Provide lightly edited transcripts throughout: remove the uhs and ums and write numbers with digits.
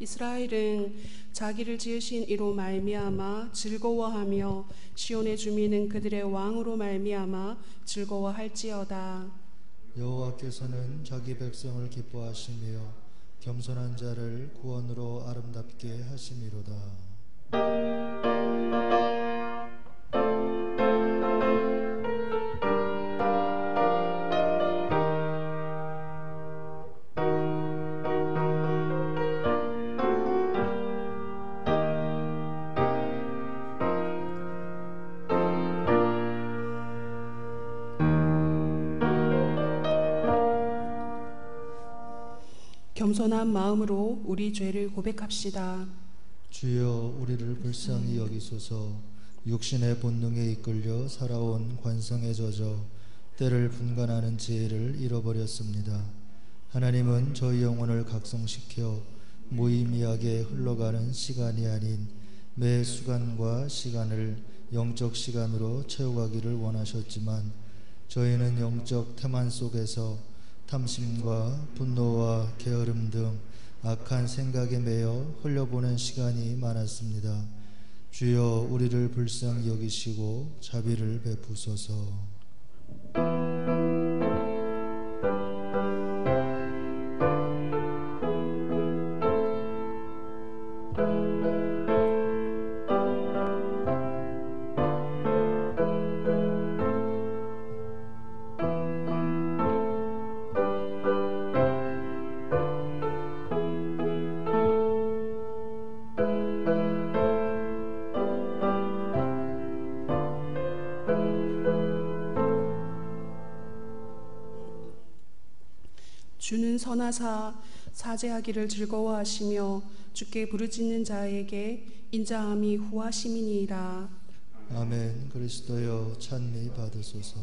이스라엘은 자기를 지으신 이로 말미암아 즐거워하며 시온의 주민은 그들의 왕으로 말미암아 즐거워할지어다. 여호와께서는 자기 백성을 기뻐하시며 겸손한 자를 구원으로 아름답게 하심이로다. 겸손한 마음으로 우리 죄를 고백합시다. 주여 우리를 불쌍히 여기소서. 육신의 본능에 이끌려 살아온 관성에 젖어 때를 분간하는 지혜를 잃어버렸습니다. 하나님은 저희 영혼을 각성시켜 무의미하게 흘러가는 시간이 아닌 매 순간과 시간을 영적 시간으로 채워가기를 원하셨지만 저희는 영적 태만 속에서 탐심과 분노와 게으름 등 악한 생각에 매여 흘려보낸 시간이 많았습니다. 주여 우리를 불쌍히 여기시고 자비를 베푸소서. 주는 선하사 사죄하기를 즐거워하시며 주께 부르짖는 자에게 인자함이 후하심이니이다. 아멘. 그리스도여 찬미 받으소서.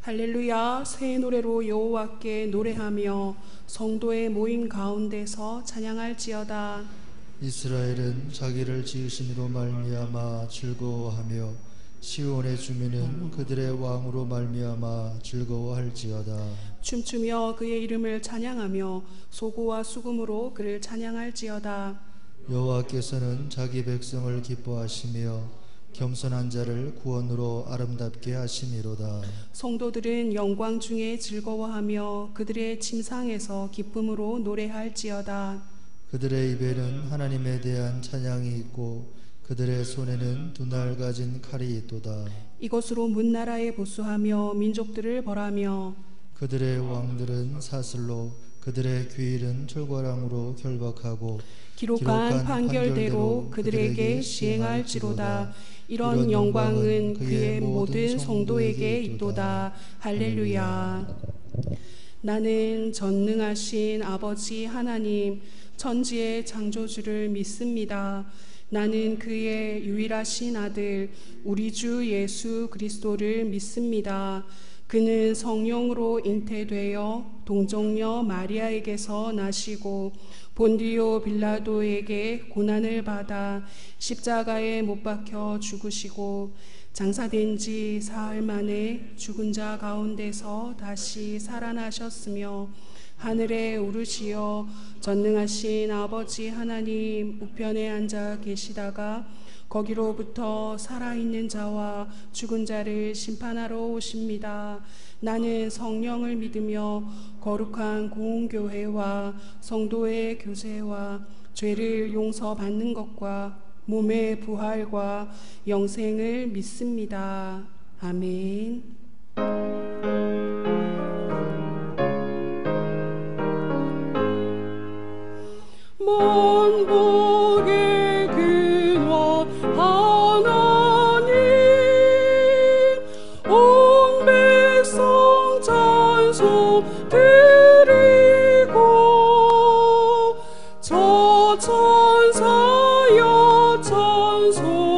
할렐루야. 새 노래로 여호와께 노래하며 성도의 모임 가운데서 찬양할지어다. 이스라엘은 자기를 지으심으로 말미암아 즐거워하며 시온의 주민은 그들의 왕으로 말미암아 즐거워할지어다. 춤추며 그의 이름을 찬양하며 소고와 수금으로 그를 찬양할지어다. 여호와께서는 자기 백성을 기뻐하시며 겸손한 자를 구원으로 아름답게 하심이로다. 성도들은 영광 중에 즐거워하며 그들의 침상에서 기쁨으로 노래할지어다. 그들의 입에는 하나님에 대한 찬양이 있고 그들의 손에는 두 날 가진 칼이 있도다. 이것으로 문나라에 보수하며 민족들을 벌하며 그들의 왕들은 사슬로 그들의 규율은 철과랑으로 결박하고 기록한 판결대로 그들에게 시행할지로다. 이런 영광은 그의 모든 성도에게 있도다. 할렐루야. 나는 전능하신 아버지 하나님 천지의 창조주를 믿습니다. 나는 그의 유일하신 아들 우리 주 예수 그리스도를 믿습니다. 그는 성령으로 잉태되어 동정녀 마리아에게서 나시고 본디오 빌라도에게 고난을 받아 십자가에 못 박혀 죽으시고 장사된 지 사흘 만에 죽은 자 가운데서 다시 살아나셨으며 하늘에 오르시어 전능하신 아버지 하나님 우편에 앉아 계시다가 거기로부터 살아있는 자와 죽은 자를 심판하러 오십니다. 나는 성령을 믿으며 거룩한 공교회와 성도의 교제와 죄를 용서받는 것과 몸의 부활과 영생을 믿습니다. 아멘. 만복의 근원 하나님 온 백성 찬송 드리고 저 천사여 찬송하세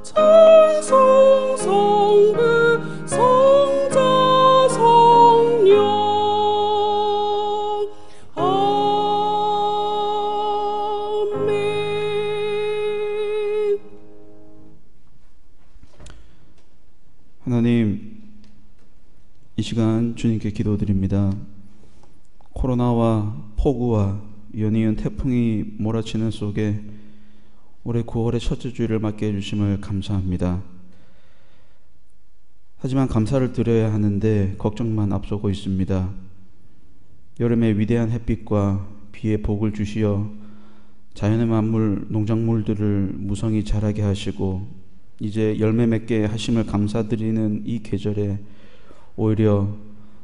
찬송 성부 성자 성령 하나님, 이 시간 주님께 기도드립니다. 코로나와 폭우와 연이은 태풍이 몰아치는 속에 올해 9월의 첫째 주일을 맞게 해주심을 감사합니다. 하지만 감사를 드려야 하는데 걱정만 앞서고 있습니다. 여름의 위대한 햇빛과 비의 복을 주시어 자연의 만물, 농작물들을 무성히 자라게 하시고 이제 열매 맺게 하심을 감사드리는 이 계절에 오히려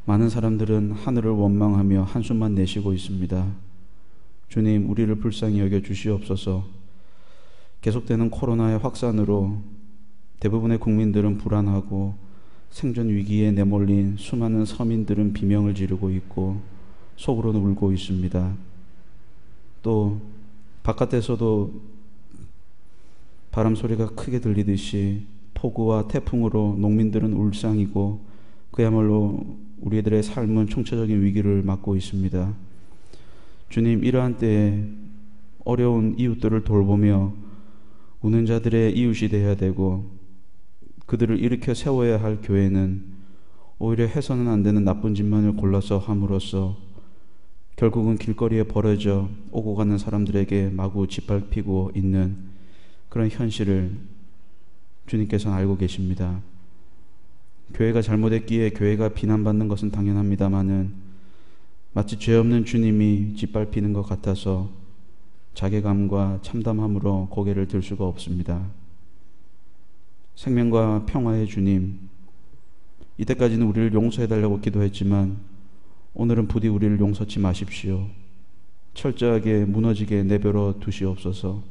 많은 사람들은 하늘을 원망하며 한숨만 내쉬고 있습니다. 주님, 우리를 불쌍히 여겨 주시옵소서. 계속되는 코로나의 확산으로 대부분의 국민들은 불안하고 생존 위기에 내몰린 수많은 서민들은 비명을 지르고 있고 속으로는 울고 있습니다. 또 바깥에서도 바람 소리가 크게 들리듯이 폭우와 태풍으로 농민들은 울상이고 그야말로 우리들의 삶은 총체적인 위기를 맞고 있습니다. 주님, 이러한 때에 어려운 이웃들을 돌보며 우는 자들의 이웃이 되어야 되고 그들을 일으켜 세워야 할 교회는 오히려 해서는 안 되는 나쁜 짓만을 골라서 함으로써 결국은 길거리에 버려져 오고 가는 사람들에게 마구 짓밟히고 있는 그런 현실을 주님께서는 알고 계십니다. 교회가 잘못했기에 교회가 비난받는 것은 당연합니다마는 마치 죄 없는 주님이 짓밟히는 것 같아서 자괴감과 참담함으로 고개를 들 수가 없습니다. 생명과 평화의 주님, 이때까지는 우리를 용서해달라고 기도했지만 오늘은 부디 우리를 용서치 마십시오. 철저하게 무너지게 내버려 두시옵소서.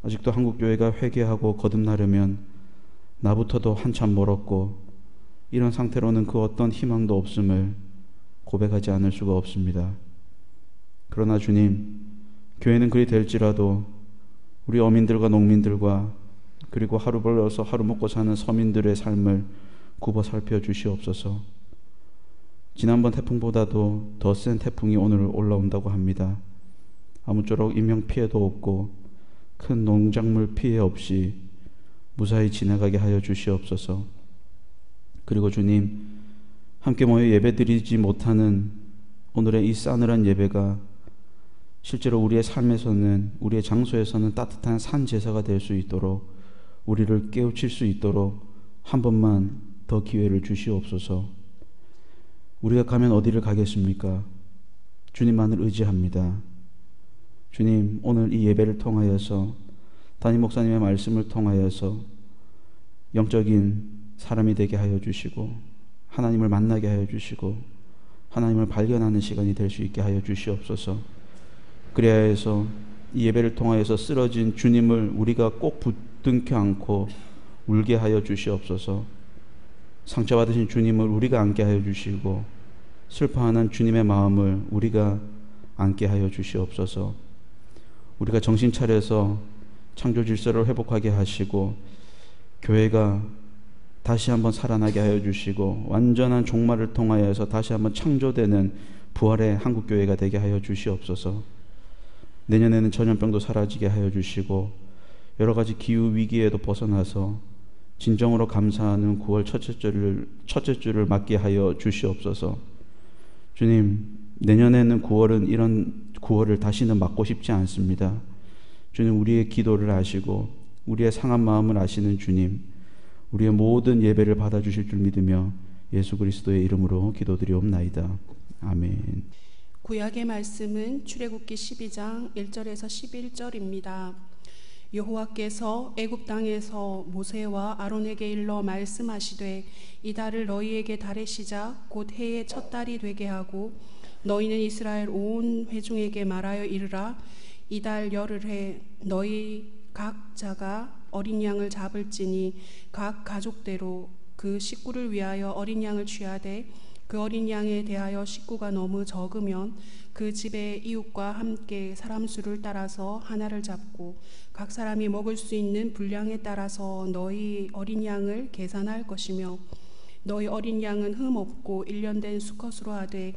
아직도 한국교회가 회개하고 거듭나려면 나부터도 한참 멀었고 이런 상태로는 그 어떤 희망도 없음을 고백하지 않을 수가 없습니다. 그러나 주님, 교회는 그리 될지라도 우리 어민들과 농민들과 그리고 하루 벌어서 하루 먹고 사는 서민들의 삶을 굽어 살펴 주시옵소서. 지난번 태풍보다도 더 센 태풍이 오늘 올라온다고 합니다. 아무쪼록 인명피해도 없고 큰 농작물 피해 없이 무사히 지나가게 하여 주시옵소서. 그리고 주님, 함께 모여 예배드리지 못하는 오늘의 이 싸늘한 예배가 실제로 우리의 삶에서는, 우리의 장소에서는 따뜻한 산제사가 될 수 있도록, 우리를 깨우칠 수 있도록 한 번만 더 기회를 주시옵소서. 우리가 가면 어디를 가겠습니까? 주님만을 의지합니다. 주님, 오늘 이 예배를 통하여서 담임 목사님의 말씀을 통하여서 영적인 사람이 되게 하여 주시고 하나님을 만나게 하여 주시고 하나님을 발견하는 시간이 될 수 있게 하여 주시옵소서. 그래야 해서 이 예배를 통하여서 쓰러진 주님을 우리가 꼭 붙들켜 안고 울게 하여 주시옵소서. 상처받으신 주님을 우리가 안게 하여 주시고 슬퍼하는 주님의 마음을 우리가 안게 하여 주시옵소서. 우리가 정신 차려서 창조 질서를 회복하게 하시고 교회가 다시 한번 살아나게 하여 주시고 완전한 종말을 통하여서 다시 한번 창조되는 부활의 한국교회가 되게 하여 주시옵소서. 내년에는 전염병도 사라지게 하여 주시고 여러 가지 기후 위기에도 벗어나서 진정으로 감사하는 9월 첫째 주를 맞게 하여 주시옵소서. 주님, 내년에는 9월은 이런 9월을 다시는 맞고 싶지 않습니다. 주님, 우리의 기도를 아시고 우리의 상한 마음을 아시는 주님, 우리의 모든 예배를 받아주실 줄 믿으며 예수 그리스도의 이름으로 기도드리옵나이다. 아멘. 구약의 말씀은 출애굽기 12장 1절에서 11절입니다. 여호와께서 애굽 땅에서 모세와 아론에게 일러 말씀하시되 이 달을 너희에게 달의 시작 곧 해의 첫 달이 되게 하고 너희는 이스라엘 온 회중에게 말하여 이르라. 이 달 열흘에 너희 각자가 어린 양을 잡을지니 각 가족대로 그 식구를 위하여 어린 양을 취하되 그 어린 양에 대하여 식구가 너무 적으면 그 집의 이웃과 함께 사람 수를 따라서 하나를 잡고 각 사람이 먹을 수 있는 분량에 따라서 너희 어린 양을 계산할 것이며 너희 어린 양은 흠 없고 1년 된 수컷으로 하되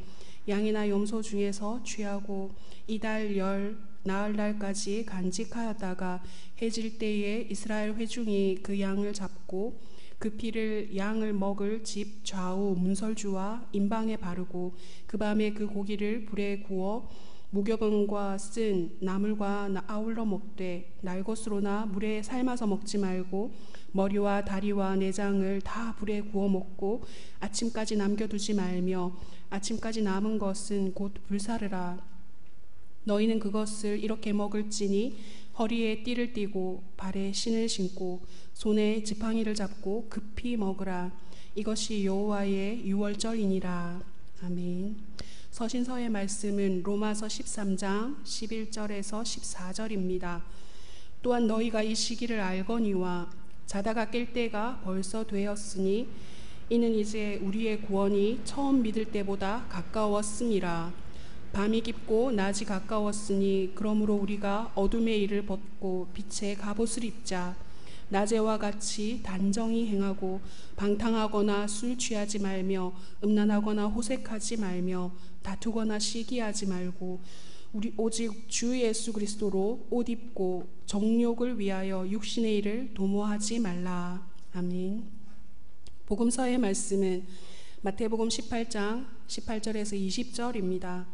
양이나 염소 중에서 취하고 이달 열 나흘날까지 간직하였다가 해질 때에 이스라엘 회중이 그 양을 잡고 그 피를 양을 먹을 집 좌우 문설주와 임방에 바르고 그 밤에 그 고기를 불에 구워 무교병과 쓴 나물과 아울러 먹되 날 것으로나 물에 삶아서 먹지 말고 머리와 다리와 내장을 다 불에 구워 먹고 아침까지 남겨두지 말며 아침까지 남은 것은 곧 불사르라. 너희는 그것을 이렇게 먹을지니 허리에 띠를 띠고 발에 신을 신고 손에 지팡이를 잡고 급히 먹으라. 이것이 여호와의 유월절이니라. 아멘. 서신서의 말씀은 로마서 13장 11절에서 14절입니다. 또한 너희가 이 시기를 알거니와 자다가 깰 때가 벌써 되었으니 이는 이제 우리의 구원이 처음 믿을 때보다 가까웠음이라. 밤이 깊고 낮이 가까웠으니 그러므로 우리가 어둠의 일을 벗고 빛의 갑옷을 입자. 낮에와 같이 단정히 행하고 방탕하거나 술 취하지 말며 음란하거나 호색하지 말며 다투거나 시기하지 말고 우리 오직 주 예수 그리스도로 옷 입고 정욕을 위하여 육신의 일을 도모하지 말라. 아멘. 복음서의 말씀은 마태복음 18장 18절에서 20절입니다.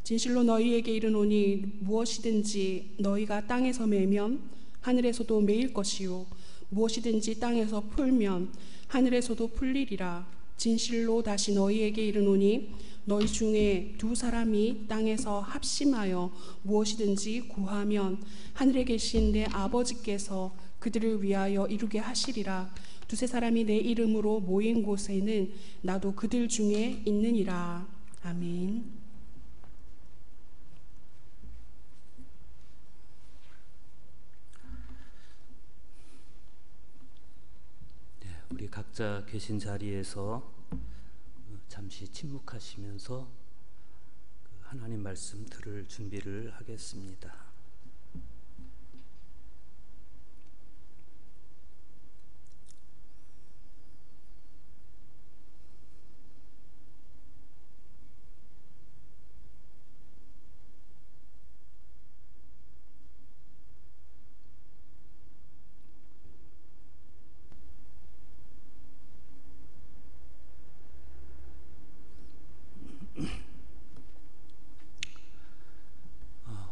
진실로 너희에게 이르노니 무엇이든지 너희가 땅에서 매면 하늘에서도 매일 것이요 무엇이든지 땅에서 풀면 하늘에서도 풀리리라. 진실로 다시 너희에게 이르노니 너희 중에 두 사람이 땅에서 합심하여 무엇이든지 구하면 하늘에 계신 내 아버지께서 그들을 위하여 이루게 하시리라. 두세 사람이 내 이름으로 모인 곳에는 나도 그들 중에 있느니라. 아멘. 우리 각자 계신 자리에서 잠시 침묵하시면서 하나님 말씀 들을 준비를 하겠습니다.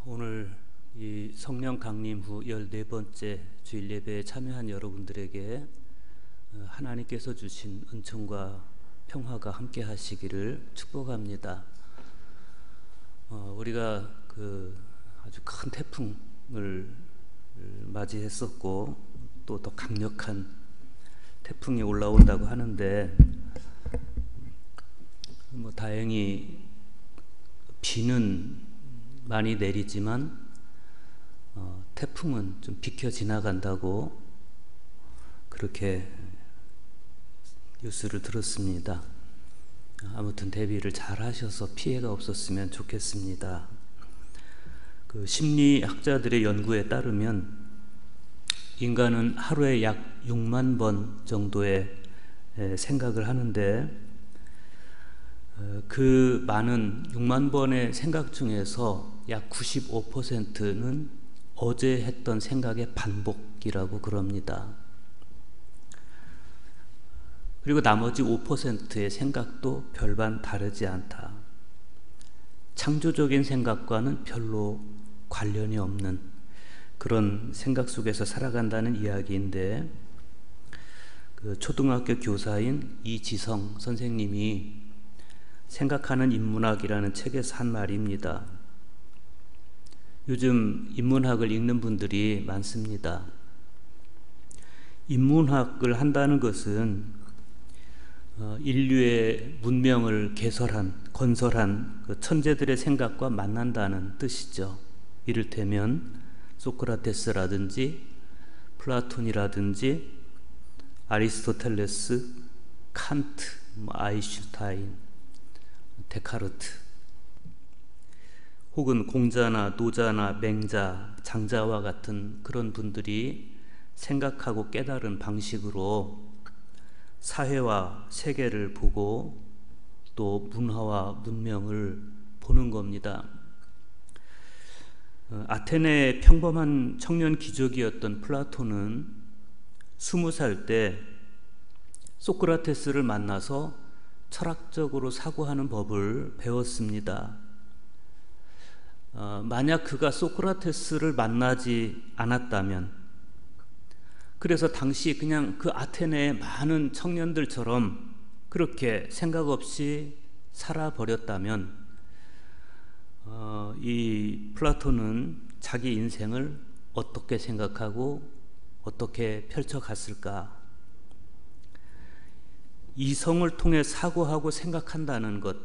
오늘 이 성령 강림 후 14번째 주일 예배에 참여한 여러분들에게 하나님께서 주신 은총과 평화가 함께 하시기를 축복합니다. 우리가 아주 큰 태풍을 맞이했었고 또 더 강력한 태풍이 올라온다고 하는데 다행히 비는 많이 내리지만 태풍은 좀 비켜 지나간다고 그렇게 뉴스를 들었습니다. 아무튼 대비를 잘 하셔서 피해가 없었으면 좋겠습니다. 그 심리학자들의 연구에 따르면 인간은 하루에 약 6만 번 정도의 생각을 하는데 그 많은 6만 번의 생각 중에서 약 95%는 어제 했던 생각의 반복이라고 그럽니다. 그리고 나머지 5%의 생각도 별반 다르지 않다. 창조적인 생각과는 별로 관련이 없는 그런 생각 속에서 살아간다는 이야기인데, 그 초등학교 교사인 이지성 선생님이 생각하는 인문학이라는 책에서 한 말입니다. 요즘 인문학을 읽는 분들이 많습니다. 인문학을 한다는 것은 인류의 문명을 건설한 그 천재들의 생각과 만난다는 뜻이죠. 이를테면 소크라테스라든지 플라톤이라든지 아리스토텔레스, 칸트, 아인슈타인, 데카르트, 혹은 공자나 노자나 맹자, 장자와 같은 그런 분들이 생각하고 깨달은 방식으로 사회와 세계를 보고 또 문화와 문명을 보는 겁니다. 아테네의 평범한 청년 귀족이었던 플라톤은 20살 때 소크라테스를 만나서 철학적으로 사고하는 법을 배웠습니다. 만약 그가 소크라테스를 만나지 않았다면, 그래서 당시 그냥 그 아테네의 많은 청년들처럼 그렇게 생각 없이 살아버렸다면 이 플라톤은 자기 인생을 어떻게 생각하고 어떻게 펼쳐갔을까? 이성을 통해 사고하고 생각한다는 것,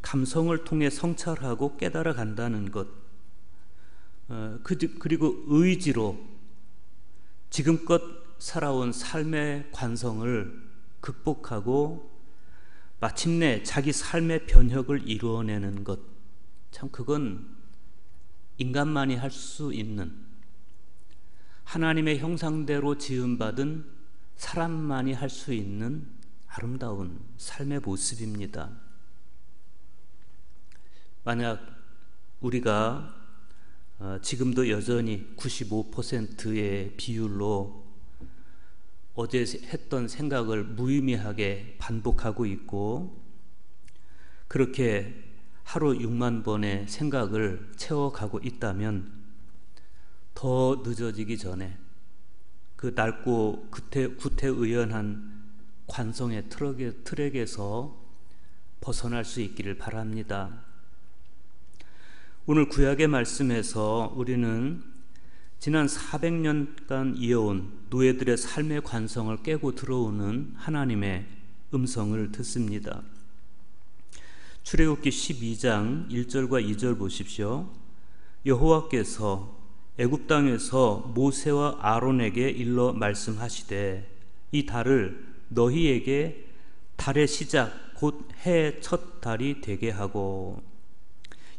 감성을 통해 성찰하고 깨달아 간다는 것, 그리고 의지로 지금껏 살아온 삶의 관성을 극복하고 마침내 자기 삶의 변혁을 이루어내는 것, 참 그건 인간만이 할 수 있는, 하나님의 형상대로 지음받은 사람만이 할 수 있는 아름다운 삶의 모습입니다. 만약 우리가 지금도 여전히 95%의 비율로 어제 했던 생각을 무의미하게 반복하고 있고, 그렇게 하루 6만 번의 생각을 채워가고 있다면 더 늦어지기 전에 그 낡고 구태의연한 관성의 트랙에서 벗어날 수 있기를 바랍니다. 오늘 구약의 말씀에서 우리는 지난 400년간 이어온 노예들의 삶의 관성을 깨고 들어오는 하나님의 음성을 듣습니다. 출애굽기 12장 1절과 2절 보십시오. 여호와께서 애굽 땅에서 모세와 아론에게 일러 말씀하시되 이 달을 너희에게 달의 시작 곧 해의 첫 달이 되게 하고.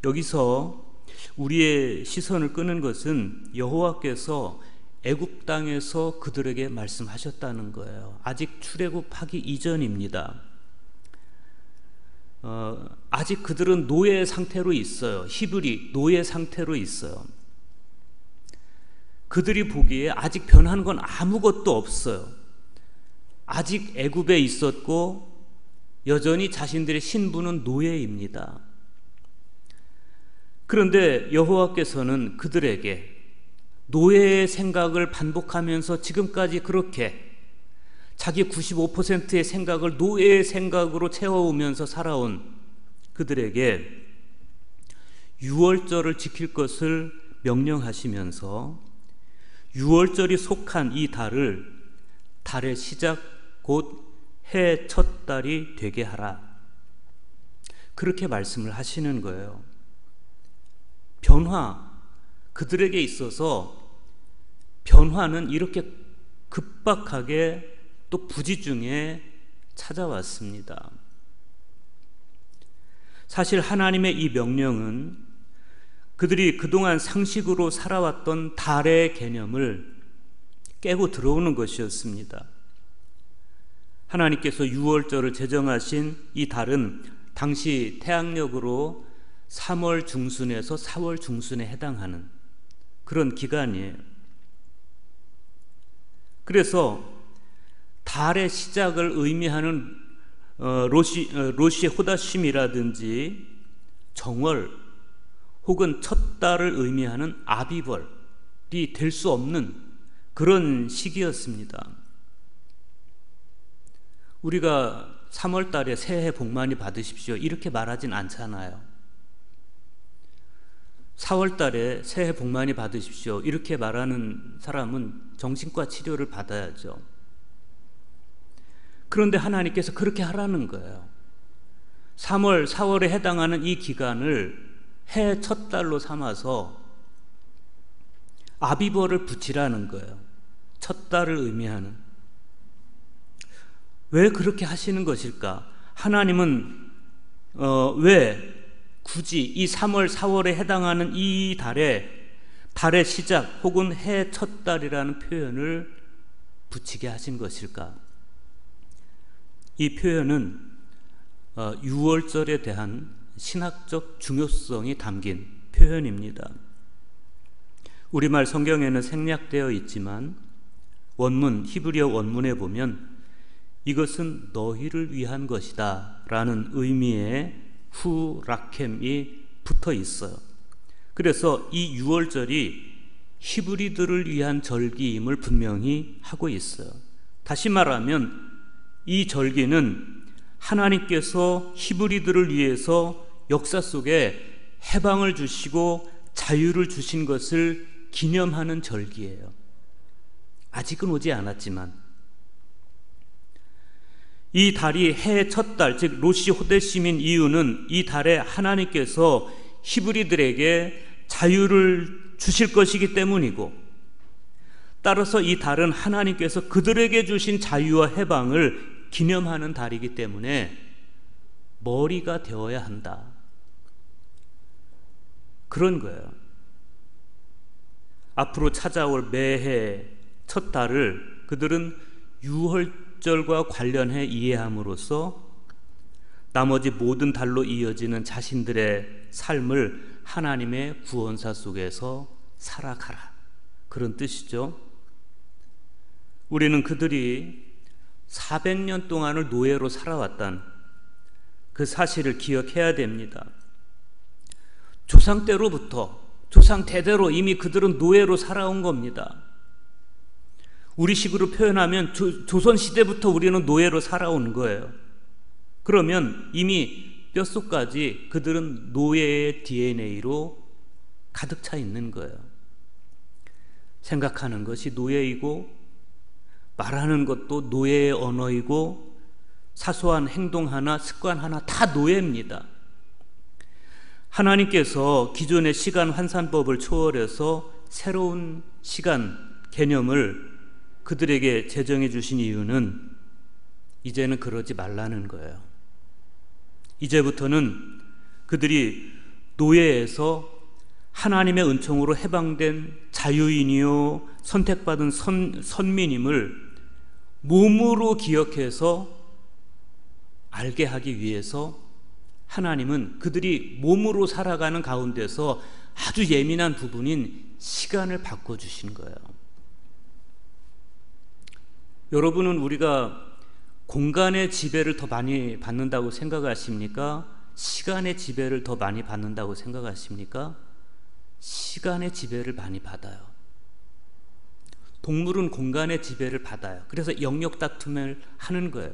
여기서 우리의 시선을 끄는 것은 여호와께서 애굽 땅에서 그들에게 말씀하셨다는 거예요. 아직 출애굽하기 이전입니다. 아직 그들은 노예 상태로 있어요. 히브리 노예 상태로 있어요. 그들이 보기에 아직 변한 건 아무것도 없어요. 아직 애굽에 있었고 여전히 자신들의 신분은 노예입니다. 그런데 여호와께서는 그들에게 노예의 생각을 반복하면서 지금까지 그렇게 자기 95%의 생각을 노예의 생각으로 채워오면서 살아온 그들에게 유월절을 지킬 것을 명령하시면서 유월절이 속한 이 달을 달의 시작 곧 해 첫 달이 되게 하라. 그렇게 말씀을 하시는 거예요. 변화, 그들에게 있어서 변화는 이렇게 급박하게 또 부지중에 찾아왔습니다. 사실 하나님의 이 명령은 그들이 그동안 상식으로 살아왔던 달의 개념을 깨고 들어오는 것이었습니다. 하나님께서 유월절을 제정하신 이 달은 당시 태양력으로 3월 중순에서 4월 중순에 해당하는 그런 기간이에요. 그래서 달의 시작을 의미하는 로시 호다심이라든지 정월 혹은 첫 달을 의미하는 아비벌이 될 수 없는 그런 시기였습니다. 우리가 3월 달에 새해 복 많이 받으십시오 이렇게 말하진 않잖아요. 4월 달에 새해 복 많이 받으십시오 이렇게 말하는 사람은 정신과 치료를 받아야죠. 그런데 하나님께서 그렇게 하라는 거예요. 3월, 4월에 해당하는 이 기간을 해 첫 달로 삼아서 아비벌을 붙이라는 거예요. 첫 달을 의미하는. 왜 그렇게 하시는 것일까? 하나님은 왜 굳이 이 3월, 4월에 해당하는 이 달의 시작 혹은 해 첫 달이라는 표현을 붙이게 하신 것일까? 이 표현은 유월절에 대한 신학적 중요성이 담긴 표현입니다. 우리말 성경에는 생략되어 있지만 원문, 히브리어 원문에 보면 이것은 너희를 위한 것이다 라는 의미의 후라켐이 붙어 있어요. 그래서 이 유월절이 히브리들을 위한 절기임을 분명히 하고 있어요. 다시 말하면 이 절기는 하나님께서 히브리들을 위해서 역사 속에 해방을 주시고 자유를 주신 것을 기념하는 절기예요. 아직은 오지 않았지만 이 달이 해 첫 달, 즉 로시 호데심인 이유는 이 달에 하나님께서 히브리들에게 자유를 주실 것이기 때문이고, 따라서 이 달은 하나님께서 그들에게 주신 자유와 해방을 기념하는 달이기 때문에 머리가 되어야 한다. 그런 거예요. 앞으로 찾아올 매해 첫 달을 그들은 유월절과 관련해 이해함으로써 나머지 모든 달로 이어지는 자신들의 삶을 하나님의 구원사 속에서 살아가라, 그런 뜻이죠. 우리는 그들이 400년 동안을 노예로 살아왔다는 그 사실을 기억해야 됩니다. 조상 때로부터, 조상 대대로 이미 그들은 노예로 살아온 겁니다. 우리식으로 표현하면 조선시대부터 우리는 노예로 살아온 거예요. 그러면 이미 뼛속까지 그들은 노예의 DNA로 가득 차 있는 거예요. 생각하는 것이 노예이고, 말하는 것도 노예의 언어이고, 사소한 행동 하나, 습관 하나 다 노예입니다. 하나님께서 기존의 시간 환산법을 초월해서 새로운 시간 개념을 그들에게 제정해 주신 이유는 이제는 그러지 말라는 거예요. 이제부터는 그들이 노예에서 하나님의 은총으로 해방된 자유인이요 선택받은 선민임을 몸으로 기억해서 알게 하기 위해서 하나님은 그들이 몸으로 살아가는 가운데서 아주 예민한 부분인 시간을 바꿔주신 거예요. 여러분은 우리가 공간의 지배를 더 많이 받는다고 생각하십니까? 시간의 지배를 더 많이 받는다고 생각하십니까? 시간의 지배를 많이 받아요. 동물은 공간의 지배를 받아요. 그래서 영역 다툼을 하는 거예요.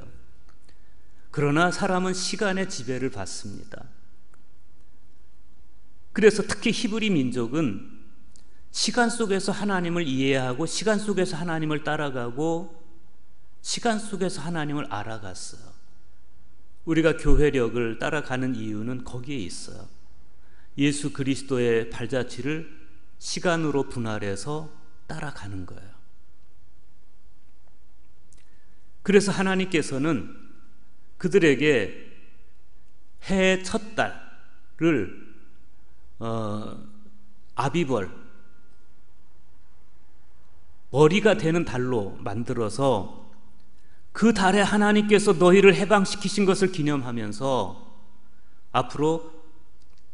그러나 사람은 시간의 지배를 받습니다. 그래서 특히 히브리 민족은 시간 속에서 하나님을 이해하고 시간 속에서 하나님을 따라가고 시간 속에서 하나님을 알아갔어요. 우리가 교회력을 따라가는 이유는 거기에 있어요. 예수 그리스도의 발자취를 시간으로 분할해서 따라가는 거예요. 그래서 하나님께서는 그들에게 해의 첫 달을 아비벌, 머리가 되는 달로 만들어서 그 달에 하나님께서 너희를 해방시키신 것을 기념하면서 앞으로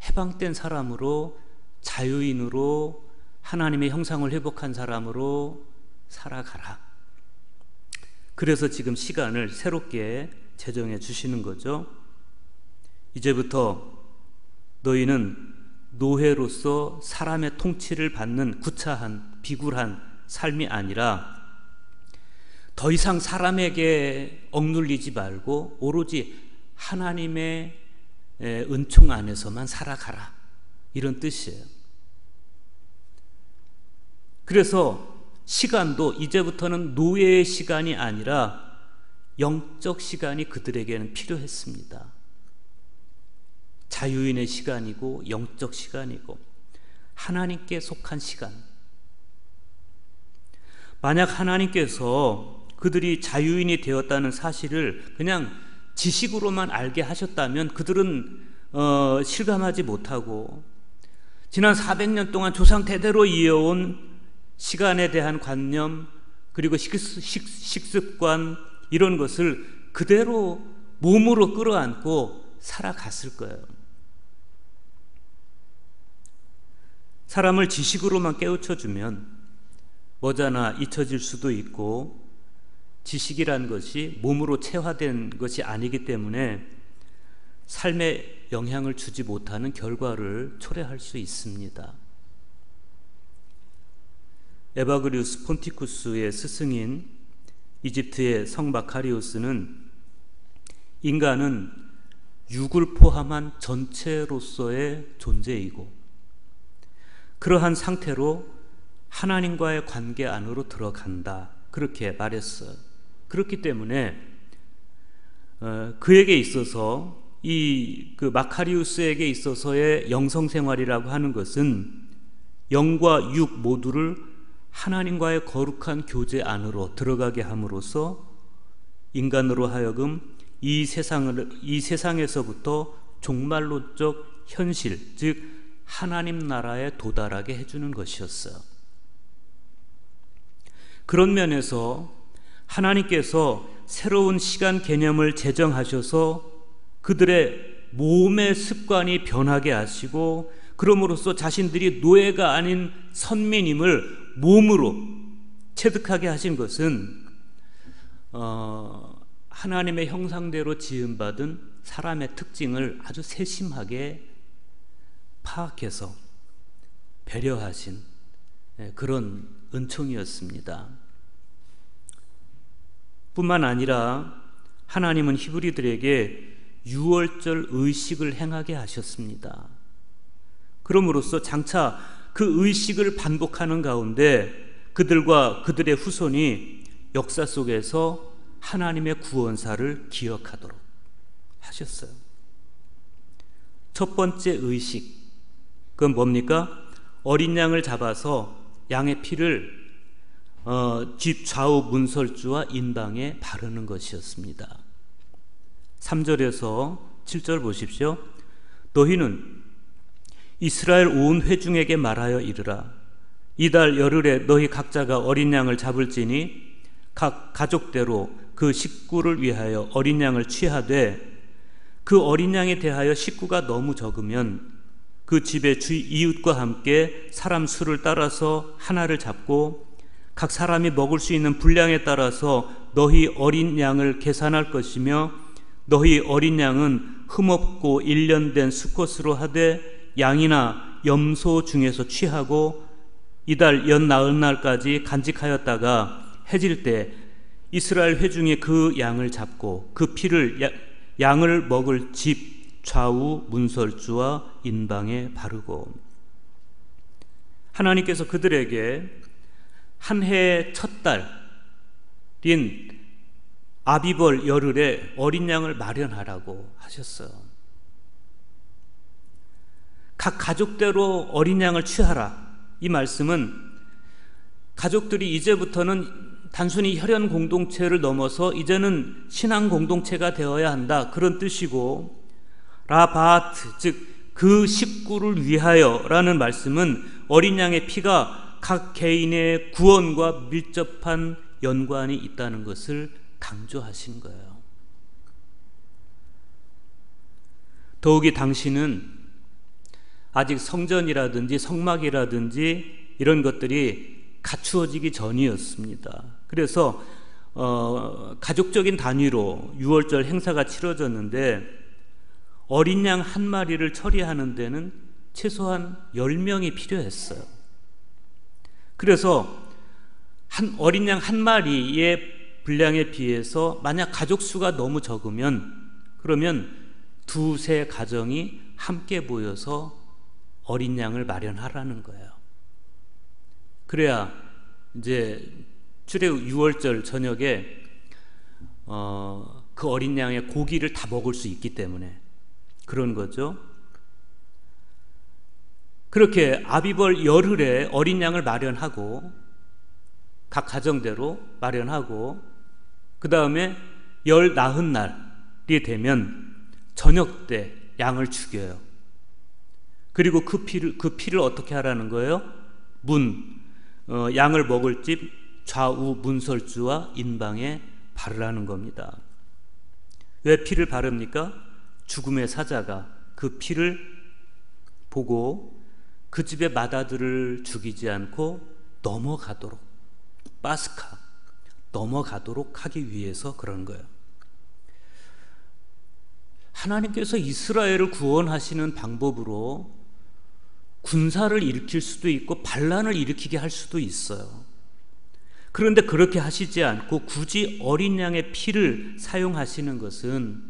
해방된 사람으로, 자유인으로, 하나님의 형상을 회복한 사람으로 살아가라. 그래서 지금 시간을 새롭게 제정해 주시는 거죠. 이제부터 너희는 노예로서 사람의 통치를 받는 구차한 비굴한 삶이 아니라 더 이상 사람에게 억눌리지 말고 오로지 하나님의 은총 안에서만 살아가라, 이런 뜻이에요. 그래서 시간도 이제부터는 노예의 시간이 아니라 영적 시간이 그들에게는 필요했습니다. 자유인의 시간이고 영적 시간이고 하나님께 속한 시간. 만약 하나님께서 그들이 자유인이 되었다는 사실을 그냥 지식으로만 알게 하셨다면 그들은 실감하지 못하고 지난 400년 동안 조상 대대로 이어온 시간에 대한 관념, 그리고 식습관, 이런 것을 그대로 몸으로 끌어안고 살아갔을 거예요. 사람을 지식으로만 깨우쳐주면 머지않아 잊혀질 수도 있고, 지식이란 것이 몸으로 체화된 것이 아니기 때문에 삶에 영향을 주지 못하는 결과를 초래할 수 있습니다. 에바그리우스 폰티쿠스의 스승인 이집트의 성 마카리우스는 인간은 육을 포함한 전체로서의 존재이고 그러한 상태로 하나님과의 관계 안으로 들어간다, 그렇게 말했어요. 그렇기 때문에 그에게 있어서 그 마카리우스에게 있어서의 영성생활이라고 하는 것은 영과 육 모두를 하나님과의 거룩한 교제 안으로 들어가게 함으로써 인간으로 하여금 이 세상에서부터 종말론적 현실, 즉 하나님 나라에 도달하게 해주는 것이었어요. 그런 면에서 하나님께서 새로운 시간 개념을 제정하셔서 그들의 몸의 습관이 변하게 하시고 그럼으로써 자신들이 노예가 아닌 선민임을 몸으로 체득하게 하신 것은 하나님의 형상대로 지음받은 사람의 특징을 아주 세심하게 파악해서 배려하신 그런 은총이었습니다. 뿐만 아니라 하나님은 히브리들에게 유월절 의식을 행하게 하셨습니다. 그럼으로써 장차 그 의식을 반복하는 가운데 그들과 그들의 후손이 역사 속에서 하나님의 구원사를 기억하도록 하셨어요. 첫 번째 의식, 그건 뭡니까? 어린 양을 잡아서 양의 피를 집 좌우 문설주와 인방에 바르는 것이었습니다. 3절에서 7절 보십시오. 너희는 이스라엘 온 회중에게 말하여 이르라. 이달 열흘에 너희 각자가 어린 양을 잡을지니 각 가족대로 그 식구를 위하여 어린 양을 취하되 그 어린 양에 대하여 식구가 너무 적으면 그 집의 이웃과 함께 사람 수를 따라서 하나를 잡고 각 사람이 먹을 수 있는 분량에 따라서 너희 어린 양을 계산할 것이며 너희 어린 양은 흠없고 일련된 수컷으로 하되 양이나 염소 중에서 취하고 이달 연 나흘 날까지 간직하였다가 해질 때 이스라엘 회중이 그 양을 잡고 그 피를 양을 먹을 집 좌우 문설주와 인방에 바르고. 하나님께서 그들에게 한 해의 첫 달인 아비벌 열흘에 어린 양을 마련하라고 하셨어요. 각 가족대로 어린 양을 취하라. 이 말씀은 가족들이 이제부터는 단순히 혈연 공동체를 넘어서 이제는 신앙 공동체가 되어야 한다, 그런 뜻이고, 라바트, 즉 그 식구를 위하여 라는 말씀은 어린 양의 피가 각 개인의 구원과 밀접한 연관이 있다는 것을 강조하신 거예요. 더욱이 당신은 아직 성전이라든지 성막이라든지 이런 것들이 갖추어지기 전이었습니다. 그래서 가족적인 단위로 유월절 행사가 치러졌는데 어린 양 한 마리를 처리하는 데는 최소한 10명이 필요했어요. 그래서 어린 양 한 마리의 분량에 비해서 만약 가족 수가 너무 적으면, 그러면 두세 가정이 함께 모여서 어린 양을 마련하라는 거예요. 그래야 이제 출애굽 유월절 저녁에 그 어린 양의 고기를 다 먹을 수 있기 때문에 그런 거죠. 그렇게 아비벌 열흘에 어린 양을 마련하고 각 가정대로 마련하고 그 다음에 열 나흔 날이 되면 저녁 때 양을 죽여요. 그리고 그 피를 어떻게 하라는 거예요? 양을 먹을 집 좌우 문설주와 인방에 바르라는 겁니다. 왜 피를 바릅니까? 죽음의 사자가 그 피를 보고 그 집의 맏아들을 죽이지 않고 넘어가도록, 파스카, 넘어가도록 하기 위해서 그런 거예요. 하나님께서 이스라엘을 구원하시는 방법으로 군사를 일으킬 수도 있고 반란을 일으키게 할 수도 있어요. 그런데 그렇게 하시지 않고 굳이 어린 양의 피를 사용하시는 것은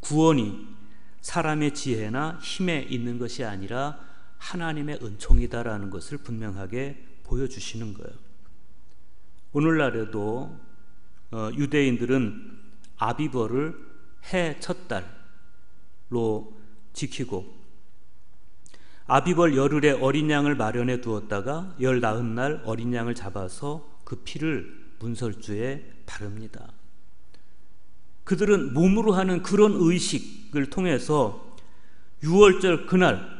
구원이 사람의 지혜나 힘에 있는 것이 아니라 하나님의 은총이다라는 것을 분명하게 보여주시는 거예요. 오늘날에도 유대인들은 아비벌을 해 첫 달로 지키고 아비벌 열흘에 어린 양을 마련해 두었다가 열 나흔 날 어린 양을 잡아서 그 피를 문설주에 바릅니다. 그들은 몸으로 하는 그런 의식을 통해서 유월절 그날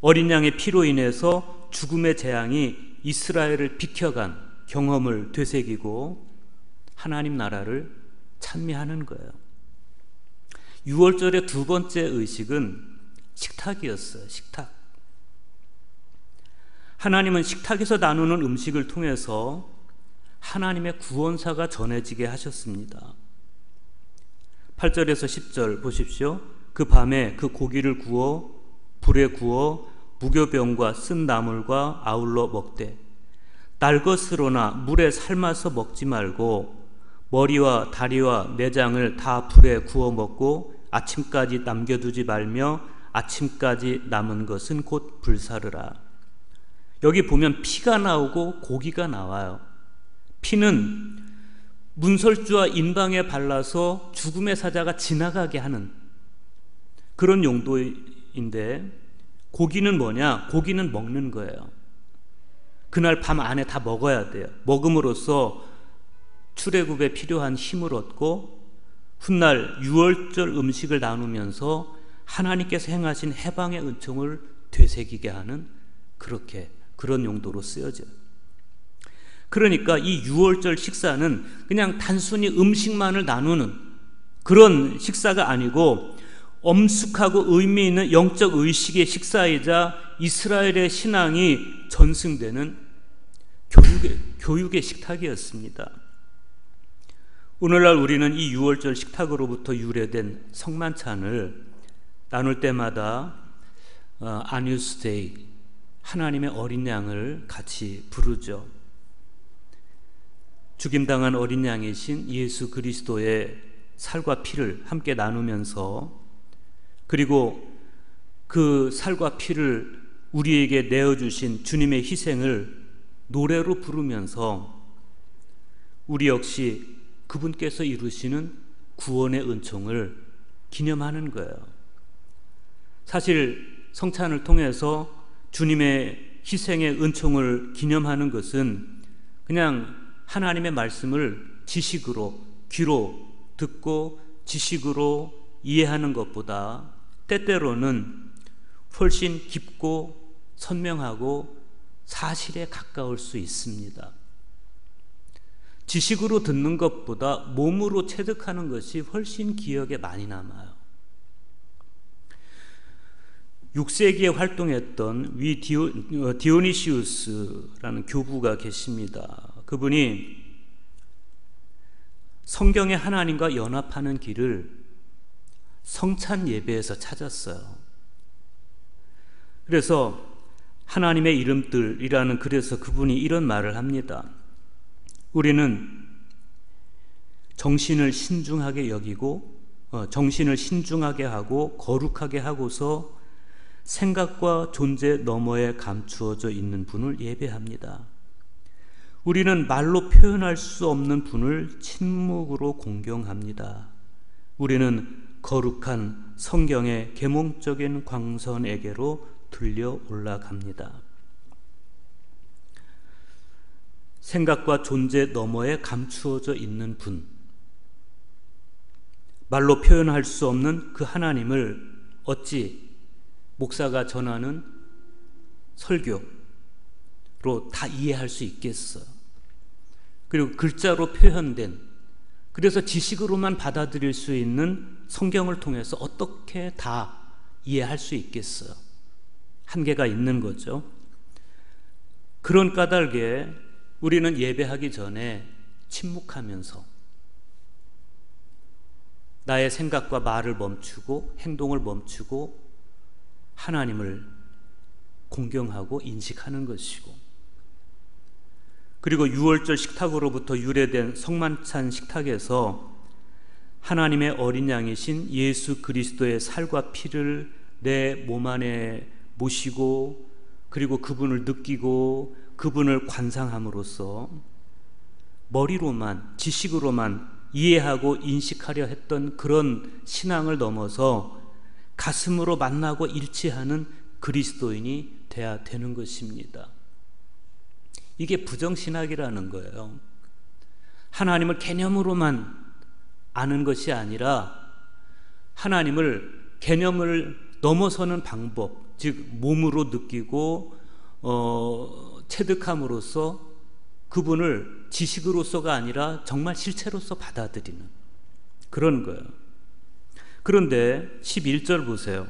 어린 양의 피로 인해서 죽음의 재앙이 이스라엘을 비켜간 경험을 되새기고 하나님 나라를 찬미하는 거예요. 유월절의 두 번째 의식은 식탁이었어요. 식탁. 하나님은 식탁에서 나누는 음식을 통해서 하나님의 구원사가 전해지게 하셨습니다. 8절에서 10절 보십시오. 그 밤에 그 고기를 구워 불에 구워 무교병과 쓴 나물과 아울러 먹되 날것으로나 물에 삶아서 먹지 말고 머리와 다리와 내장을 다 불에 구워 먹고 아침까지 남겨두지 말며 아침까지 남은 것은 곧 불사르라. 여기 보면 피가 나오고 고기가 나와요. 피는 문설주와 인방에 발라서 죽음의 사자가 지나가게 하는 그런 용도인데, 고기는 뭐냐? 고기는 먹는 거예요. 그날 밤 안에 다 먹어야 돼요. 먹음으로써 출애굽에 필요한 힘을 얻고 훗날 유월절 음식을 나누면서 하나님께서 행하신 해방의 은총을 되새기게 하는 그런 용도로 쓰여져요. 그러니까 이 유월절 식사는 그냥 단순히 음식만을 나누는 그런 식사가 아니고 엄숙하고 의미 있는 영적 의식의 식사이자 이스라엘의 신앙이 전승되는 교육의 식탁이었습니다. 오늘날 우리는 이 유월절 식탁으로부터 유래된 성만찬을 나눌 때마다 아뉴스 데이, 하나님의 어린 양을 같이 부르죠. 죽임당한 어린 양이신 예수 그리스도의 살과 피를 함께 나누면서, 그리고 그 살과 피를 우리에게 내어주신 주님의 희생을 노래로 부르면서 우리 역시 그분께서 이루시는 구원의 은총을 기념하는 거예요. 사실 성찬을 통해서 주님의 희생의 은총을 기념하는 것은 그냥 하나님의 말씀을 지식으로, 귀로 듣고 지식으로 이해하는 것보다 때때로는 훨씬 깊고 선명하고 사실에 가까울 수 있습니다. 지식으로 듣는 것보다 몸으로 체득하는 것이 훨씬 기억에 많이 남아요. 6세기에 활동했던 디오니시우스라는 교부가 계십니다. 그분이 성경의 하나님과 연합하는 길을 성찬 예배에서 찾았어요. 그래서 하나님의 이름들이라는 글에서 그분이 이런 말을 합니다. 우리는 정신을 신중하게 여기고 정신을 신중하게 하고 거룩하게 하고서 생각과 존재 너머에 감추어져 있는 분을 예배합니다. 우리는 말로 표현할 수 없는 분을 침묵으로 공경합니다. 우리는 거룩한 성경의 계몽적인 광선에게로 들려 올라갑니다. 생각과 존재 너머에 감추어져 있는 분, 말로 표현할 수 없는 그 하나님을 어찌 목사가 전하는 설교로 다 이해할 수 있겠어요? 그리고 글자로 표현된, 그래서 지식으로만 받아들일 수 있는 성경을 통해서 어떻게 다 이해할 수 있겠어요? 한계가 있는 거죠. 그런 까닭에 우리는 예배하기 전에 침묵하면서 나의 생각과 말을 멈추고 행동을 멈추고 하나님을 공경하고 인식하는 것이고, 그리고 유월절 식탁으로부터 유래된 성만찬 식탁에서 하나님의 어린 양이신 예수 그리스도의 살과 피를 내 몸 안에 모시고 그리고 그분을 느끼고 그분을 관상함으로써 머리로만 지식으로만 이해하고 인식하려 했던 그런 신앙을 넘어서 가슴으로 만나고 일치하는 그리스도인이 돼야 되는 것입니다. 이게 부정신학이라는 거예요. 하나님을 개념으로만 아는 것이 아니라 하나님을 개념을 넘어서는 방법, 즉 몸으로 느끼고 체득함으로써 그분을 지식으로서가 아니라 정말 실체로서 받아들이는 그런 거예요. 그런데 11절 보세요.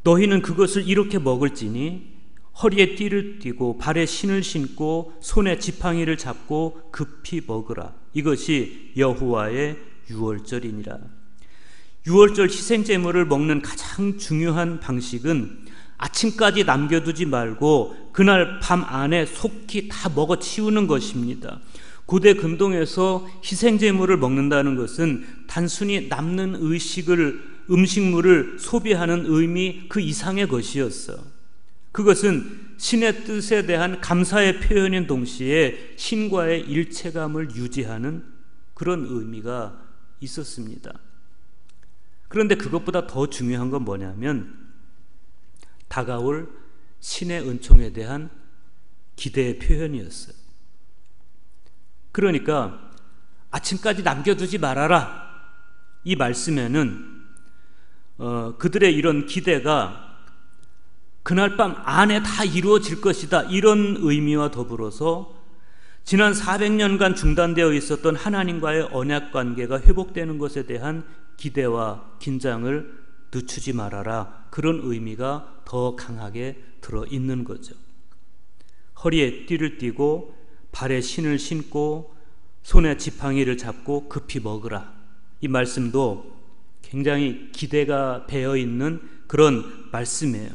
너희는 그것을 이렇게 먹을지니 허리에 띠를 띠고 발에 신을 신고 손에 지팡이를 잡고 급히 먹으라. 이것이 여호와의 유월절이니라. 유월절 희생제물을 먹는 가장 중요한 방식은 아침까지 남겨두지 말고 그날 밤 안에 속히 다 먹어 치우는 것입니다. 고대 근동에서 희생제물을 먹는다는 것은 단순히 남는 음식물을 소비하는 의미 그 이상의 것이었어요. 그것은 신의 뜻에 대한 감사의 표현인 동시에 신과의 일체감을 유지하는 그런 의미가 있었습니다. 그런데 그것보다 더 중요한 건 뭐냐면 다가올 신의 은총에 대한 기대의 표현이었어요. 그러니까 아침까지 남겨두지 말아라, 이 말씀에는 그들의 이런 기대가 그날 밤 안에 다 이루어질 것이다, 이런 의미와 더불어서 지난 400년간 중단되어 있었던 하나님과의 언약 관계가 회복되는 것에 대한 기대와 긴장을 늦추지 말아라, 그런 의미가 더 강하게 들어있는 거죠. 허리에 띠를 띠고 발에 신을 신고 손에 지팡이를 잡고 급히 먹으라, 이 말씀도 굉장히 기대가 배어있는 그런 말씀이에요.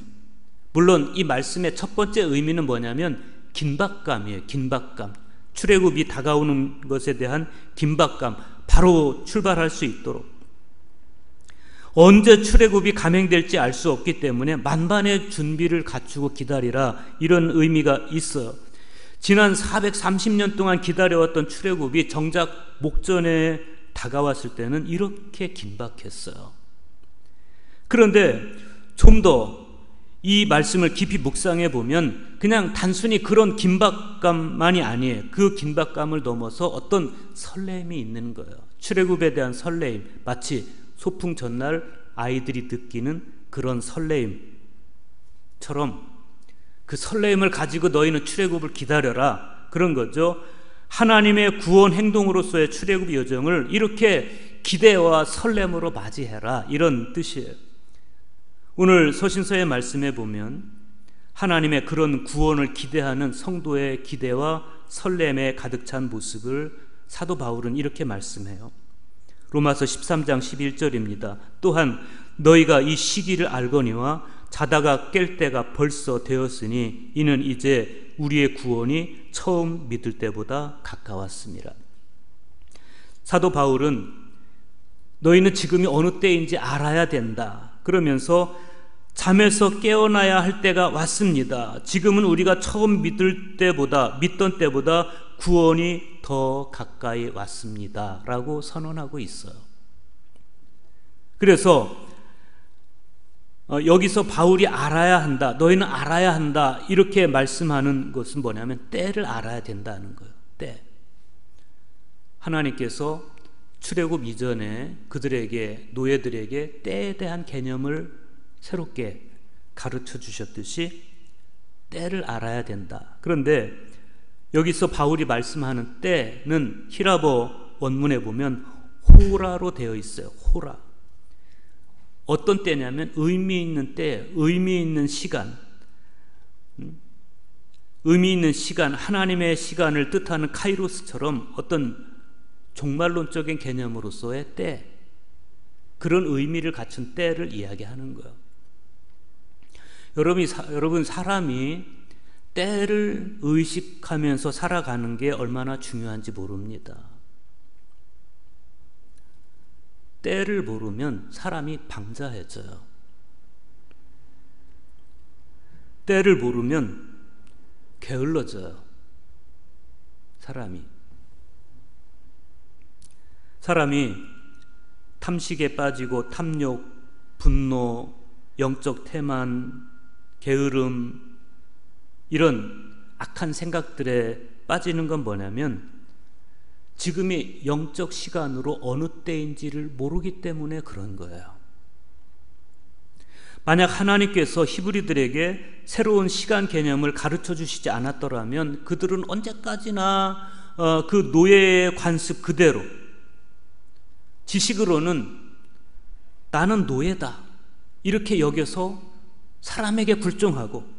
물론 이 말씀의 첫 번째 의미는 뭐냐면 긴박감이에요. 긴박감, 출애굽이 다가오는 것에 대한 긴박감, 바로 출발할 수 있도록. 언제 출애굽이 감행될지 알 수 없기 때문에 만반의 준비를 갖추고 기다리라, 이런 의미가 있어요. 지난 430년 동안 기다려왔던 출애굽이 정작 목전에 다가왔을 때는 이렇게 긴박했어요. 그런데 좀 더 이 말씀을 깊이 묵상해 보면 그냥 단순히 그런 긴박감만이 아니에요. 그 긴박감을 넘어서 어떤 설렘이 있는 거예요. 출애굽에 대한 설레임, 마치 소풍 전날 아이들이 느끼는 그런 설레임처럼 그 설레임을 가지고 너희는 출애굽을 기다려라, 그런 거죠. 하나님의 구원 행동으로서의 출애굽 여정을 이렇게 기대와 설렘으로 맞이해라, 이런 뜻이에요. 오늘 서신서의 말씀에 보면 하나님의 그런 구원을 기대하는 성도의 기대와 설렘에 가득 찬 모습을 사도 바울은 이렇게 말씀해요. 로마서 13장 11절입니다. 또한 너희가 이 시기를 알거니와 자다가 깰 때가 벌써 되었으니 이는 이제 우리의 구원이 처음 믿을 때보다 가까웠습니다. 사도 바울은 너희는 지금이 어느 때인지 알아야 된다 그러면서 잠에서 깨어나야 할 때가 왔습니다. 지금은 우리가 처음 믿던 때보다 구원이 더 가까이 왔습니다 라고 선언하고 있어요. 그래서 여기서 바울이 알아야 한다, 너희는 알아야 한다, 이렇게 말씀하는 것은 뭐냐면 때를 알아야 된다는 거예요. 때. 하나님께서 출애굽 이전에 그들에게, 노예들에게 때에 대한 개념을 새롭게 가르쳐 주셨듯이 때를 알아야 된다. 그런데 여기서 바울이 말씀하는 때는 히라보 원문에 보면 호라로 되어 있어요. 호라. 어떤 때냐면 의미 있는 때, 의미 있는 시간, 의미 있는 시간, 하나님의 시간을 뜻하는 카이로스처럼 어떤 종말론적인 개념으로서의 때, 그런 의미를 갖춘 때를 이야기하는 거예요. 여러분, 사람이 때를 의식하면서 살아가는 게 얼마나 중요한지 모릅니다. 때를 모르면 사람이 방자해져요. 때를 모르면 게을러져요. 사람이 탐식에 빠지고 탐욕, 분노, 영적 태만, 게으름, 이런 악한 생각들에 빠지는 건 뭐냐면 지금이 영적 시간으로 어느 때인지를 모르기 때문에 그런 거예요. 만약 하나님께서 히브리들에게 새로운 시간 개념을 가르쳐 주시지 않았더라면 그들은 언제까지나 그 노예의 관습 그대로, 지식으로는 나는 노예다 이렇게 여겨서 사람에게 굴종하고,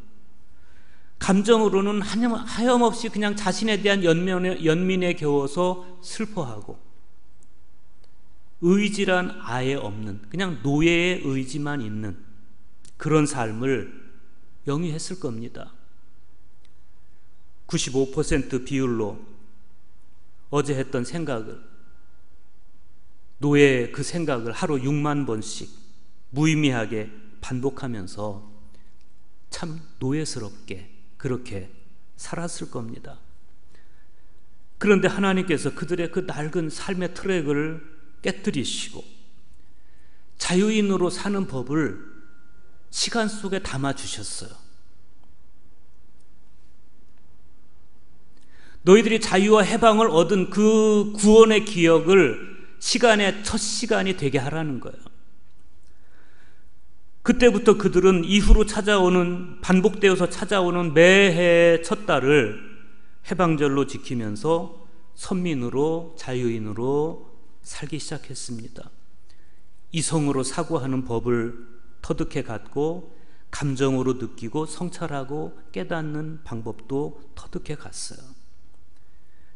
감정으로는 하염없이 그냥 자신에 대한 연민에 겨워서 슬퍼하고, 의지란 아예 없는 그냥 노예의 의지만 있는 그런 삶을 영위했을 겁니다. 95% 비율로 어제 했던 생각을, 노예의 그 생각을 하루 6만 번씩 무의미하게 반복하면서 참 노예스럽게 그렇게 살았을 겁니다. 그런데 하나님께서 그들의 그 낡은 삶의 트랙을 깨뜨리시고 자유인으로 사는 법을 시간 속에 담아주셨어요. 너희들이 자유와 해방을 얻은 그 구원의 기억을 시간의 첫 시간이 되게 하라는 거예요. 그때부터 그들은 이후로 반복되어서 찾아오는 매해 첫 달을 해방절로 지키면서 선민으로, 자유인으로 살기 시작했습니다. 이성으로 사고하는 법을 터득해 갔고, 감정으로 느끼고 성찰하고 깨닫는 방법도 터득해 갔어요.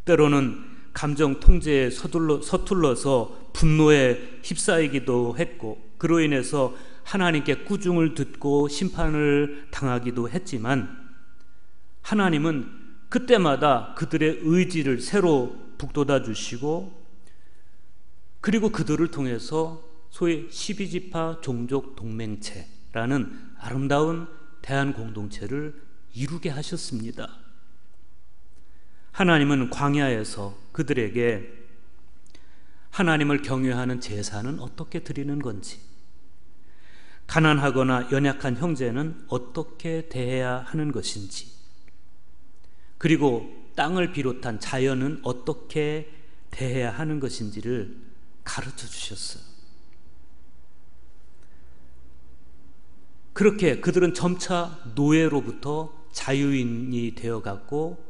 때로는 감정 통제에 서툴러서 분노에 휩싸이기도 했고, 그로 인해서 하나님께 꾸중을 듣고 심판을 당하기도 했지만, 하나님은 그때마다 그들의 의지를 새로 북돋아 주시고, 그리고 그들을 통해서 소위 12지파 종족 동맹체라는 아름다운 대한 공동체를 이루게 하셨습니다. 하나님은 광야에서 그들에게 하나님을 경외하는 제사는 어떻게 드리는 건지, 가난하거나 연약한 형제는 어떻게 대해야 하는 것인지, 그리고 땅을 비롯한 자연은 어떻게 대해야 하는 것인지를 가르쳐 주셨어요. 그렇게 그들은 점차 노예로부터 자유인이 되어갔고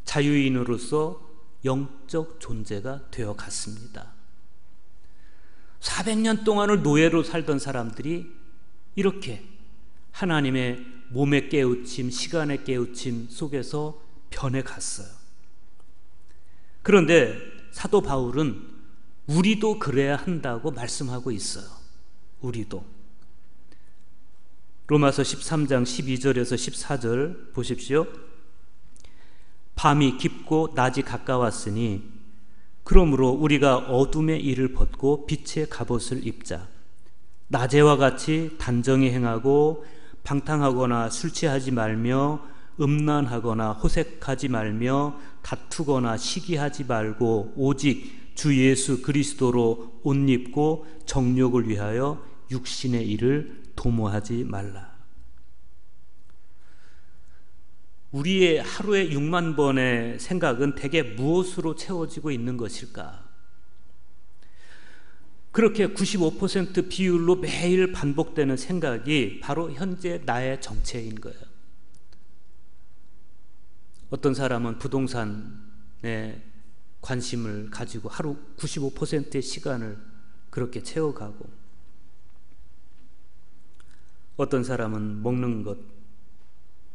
자유인으로서 영적 존재가 되어갔습니다. 400년 동안을 노예로 살던 사람들이 이렇게 하나님의 몸의 깨우침, 시간의 깨우침 속에서 변해갔어요. 그런데 사도 바울은 우리도 그래야 한다고 말씀하고 있어요. 우리도. 로마서 13장 12절에서 14절 보십시오. 밤이 깊고 낮이 가까웠으니 그러므로 우리가 어둠의 일을 벗고 빛의 갑옷을 입자. 낮에와 같이 단정히 행하고 방탕하거나 술 취하지 말며 음란하거나 호색하지 말며 다투거나 시기하지 말고 오직 주 예수 그리스도로 옷 입고 정욕을 위하여 육신의 일을 도모하지 말라. 우리의 하루에 6만 번의 생각은 대개 무엇으로 채워지고 있는 것일까? 그렇게 95% 비율로 매일 반복되는 생각이 바로 현재 나의 정체인 거예요. 어떤 사람은 부동산에 관심을 가지고 하루 95%의 시간을 그렇게 채워가고, 어떤 사람은 먹는 것,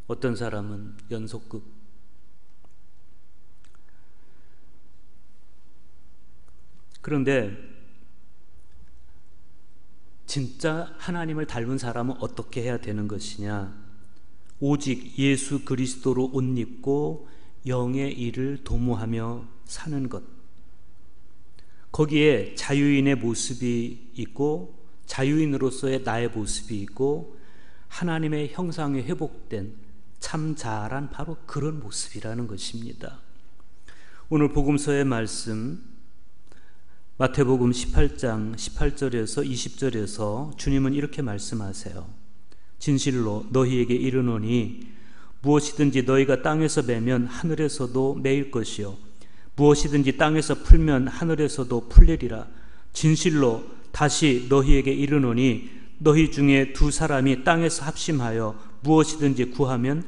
어떤 사람은 연속극. 그런데 진짜 하나님을 닮은 사람은 어떻게 해야 되는 것이냐? 오직 예수 그리스도로 옷 입고 영의 일을 도모하며 사는 것. 거기에 자유인의 모습이 있고 자유인으로서의 나의 모습이 있고 하나님의 형상에 회복된 참 자아란 바로 그런 모습이라는 것입니다. 오늘 복음서의 말씀 마태복음 18장 18절에서 20절에서 주님은 이렇게 말씀하세요. 진실로 너희에게 이르노니 무엇이든지 너희가 땅에서 매면 하늘에서도 매일 것이요 무엇이든지 땅에서 풀면 하늘에서도 풀리리라. 진실로 다시 너희에게 이르노니 너희 중에 두 사람이 땅에서 합심하여 무엇이든지 구하면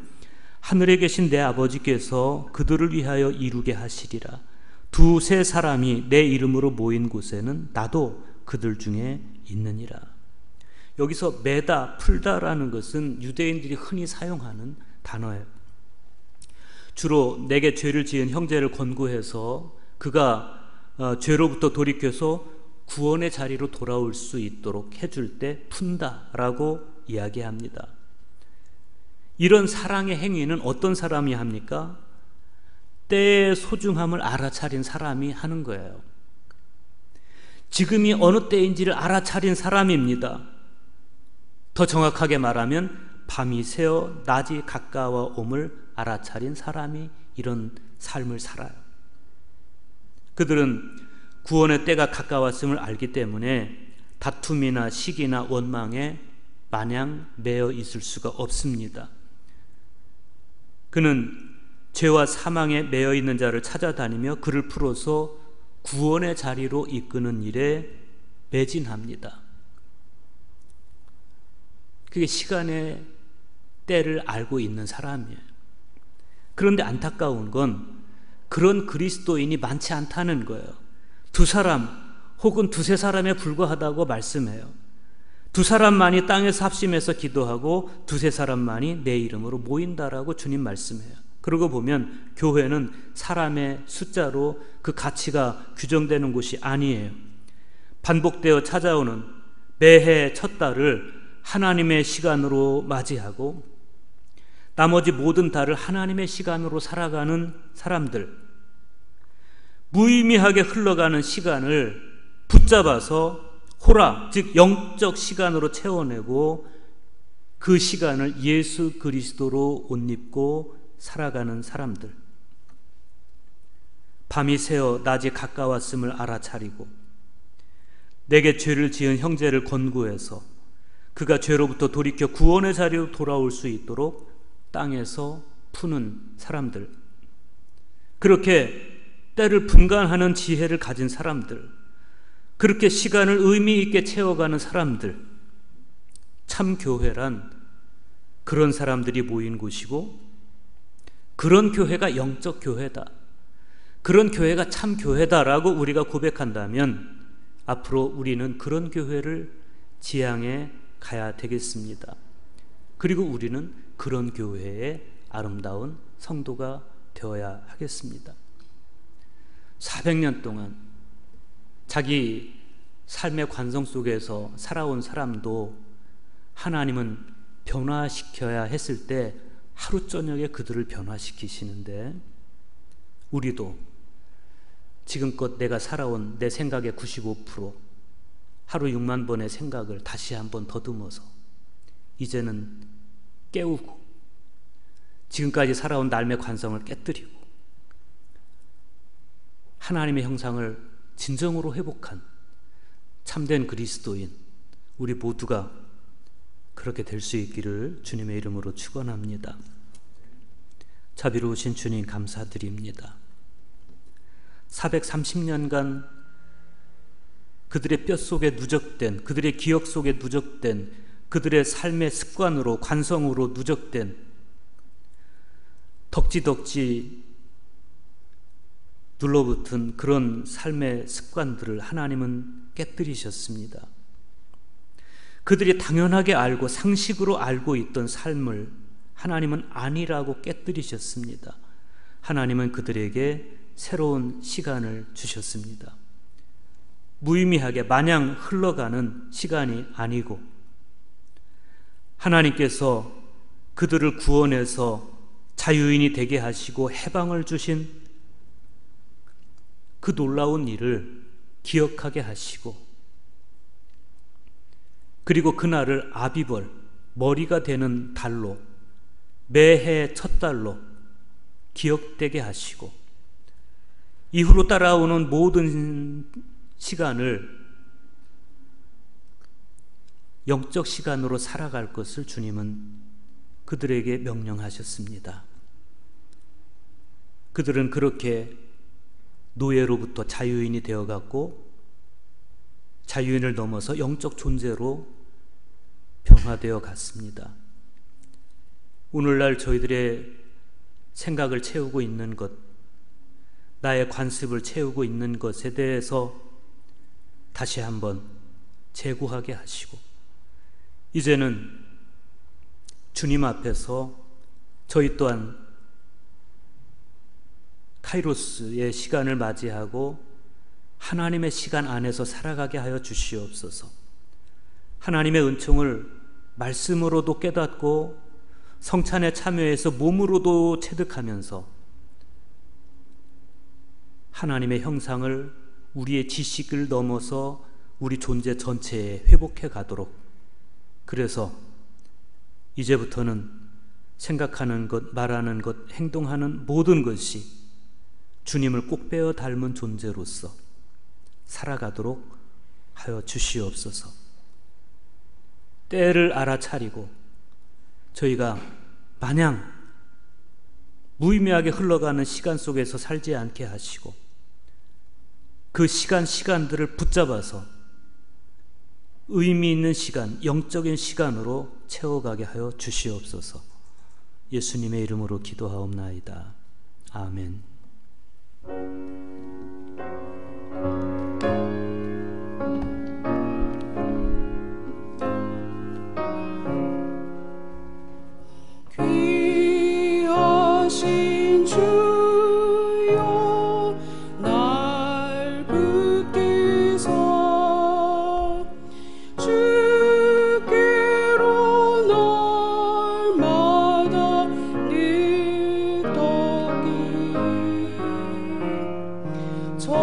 하늘에 계신 내 아버지께서 그들을 위하여 이루게 하시리라. 두세 사람이 내 이름으로 모인 곳에는 나도 그들 중에 있느니라. 여기서 매다, 풀다라는 것은 유대인들이 흔히 사용하는 단어예요. 주로 내게 죄를 지은 형제를 권고해서 그가 죄로부터 돌이켜서 구원의 자리로 돌아올 수 있도록 해줄 때 푼다라고 이야기합니다. 이런 사랑의 행위는 어떤 사람이 합니까? 때의 소중함을 알아차린 사람이 하는 거예요. 지금이 어느 때인지를 알아차린 사람입니다. 더 정확하게 말하면 밤이 새어 낮이 가까워옴을 알아차린 사람이 이런 삶을 살아요. 그들은 구원의 때가 가까웠음을 알기 때문에 다툼이나 시기나 원망에 마냥 매여 있을 수가 없습니다. 그는 죄와 사망에 매여 있는 자를 찾아다니며 그를 풀어서 구원의 자리로 이끄는 일에 매진합니다. 그게 시간의 때를 알고 있는 사람이에요. 그런데 안타까운 건 그런 그리스도인이 많지 않다는 거예요. 두 사람 혹은 두세 사람에 불과하다고 말씀해요. 두 사람만이 땅에서 합심해서 기도하고 두세 사람만이 내 이름으로 모인다라고 주님 말씀해요. 그러고 보면 교회는 사람의 숫자로 그 가치가 규정되는 곳이 아니에요. 반복되어 찾아오는 매해 첫 달을 하나님의 시간으로 맞이하고 나머지 모든 달을 하나님의 시간으로 살아가는 사람들, 무의미하게 흘러가는 시간을 붙잡아서 호라, 즉 영적 시간으로 채워내고 그 시간을 예수 그리스도로 옷 입고 살아가는 사람들. 밤이 새어 낮이 가까웠음을 알아차리고 내게 죄를 지은 형제를 권고해서 그가 죄로부터 돌이켜 구원의 자리로 돌아올 수 있도록 땅에서 푸는 사람들, 그렇게 때를 분간하는 지혜를 가진 사람들, 그렇게 시간을 의미 있게 채워가는 사람들, 참 교회란 그런 사람들이 모인 곳이고, 그런 교회가 영적 교회다, 그런 교회가 참 교회다라고 우리가 고백한다면 앞으로 우리는 그런 교회를 지향해 가야 되겠습니다. 그리고 우리는 그런 교회의 아름다운 성도가 되어야 하겠습니다. 400년 동안 자기 삶의 관성 속에서 살아온 사람도 하나님은 변화시켜야 했을 때 하루 저녁에 그들을 변화시키시는데, 우리도 지금껏 내가 살아온 내 생각의 95%, 하루 6만 번의 생각을 다시 한번 더듬어서 이제는 깨우고 지금까지 살아온 삶의 관성을 깨뜨리고 하나님의 형상을 진정으로 회복한 참된 그리스도인 우리 모두가 그렇게 될 수 있기를 주님의 이름으로 축원합니다. 자비로우신 주님 감사드립니다. 430년간 그들의 뼛속에 누적된, 그들의 기억 속에 누적된, 그들의 삶의 습관으로, 관성으로 누적된 덕지덕지 눌러붙은 그런 삶의 습관들을 하나님은 깨뜨리셨습니다. 그들이 당연하게 알고 상식으로 알고 있던 삶을 하나님은 아니라고 깨뜨리셨습니다. 하나님은 그들에게 새로운 시간을 주셨습니다. 무의미하게 마냥 흘러가는 시간이 아니고 하나님께서 그들을 구원해서 자유인이 되게 하시고 해방을 주신 그 놀라운 일을 기억하게 하시고, 그리고 그날을 아비벌, 머리가 되는 달로, 매해 첫 달로 기억되게 하시고, 이후로 따라오는 모든 시간을 영적 시간으로 살아갈 것을 주님은 그들에게 명령하셨습니다. 그들은 그렇게 노예로부터 자유인이 되어갔고, 자유인을 넘어서 영적 존재로 변화되어 갔습니다. 오늘날 저희들의 생각을 채우고 있는 것, 나의 관습을 채우고 있는 것에 대해서 다시 한번 재고하게 하시고, 이제는 주님 앞에서 저희 또한 카이로스의 시간을 맞이하고 하나님의 시간 안에서 살아가게 하여 주시옵소서. 하나님의 은총을 말씀으로도 깨닫고 성찬에 참여해서 몸으로도 체득하면서 하나님의 형상을 우리의 지식을 넘어서 우리 존재 전체에 회복해 가도록, 그래서 이제부터는 생각하는 것, 말하는 것, 행동하는 모든 것이 주님을 꼭 빼어 닮은 존재로서 살아가도록 하여 주시옵소서. 때를 알아차리고 저희가 마냥 무의미하게 흘러가는 시간 속에서 살지 않게 하시고, 그 시간들을 붙잡아서 의미 있는 시간, 영적인 시간으로 채워가게 하여 주시옵소서. 예수님의 이름으로 기도하옵나이다. 아멘. 귀하신 주여 날 붙드사 주께로 날마다 느끼 저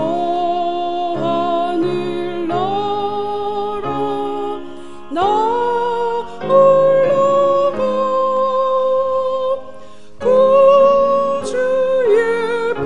하늘 나라 나 올라가 구주의 품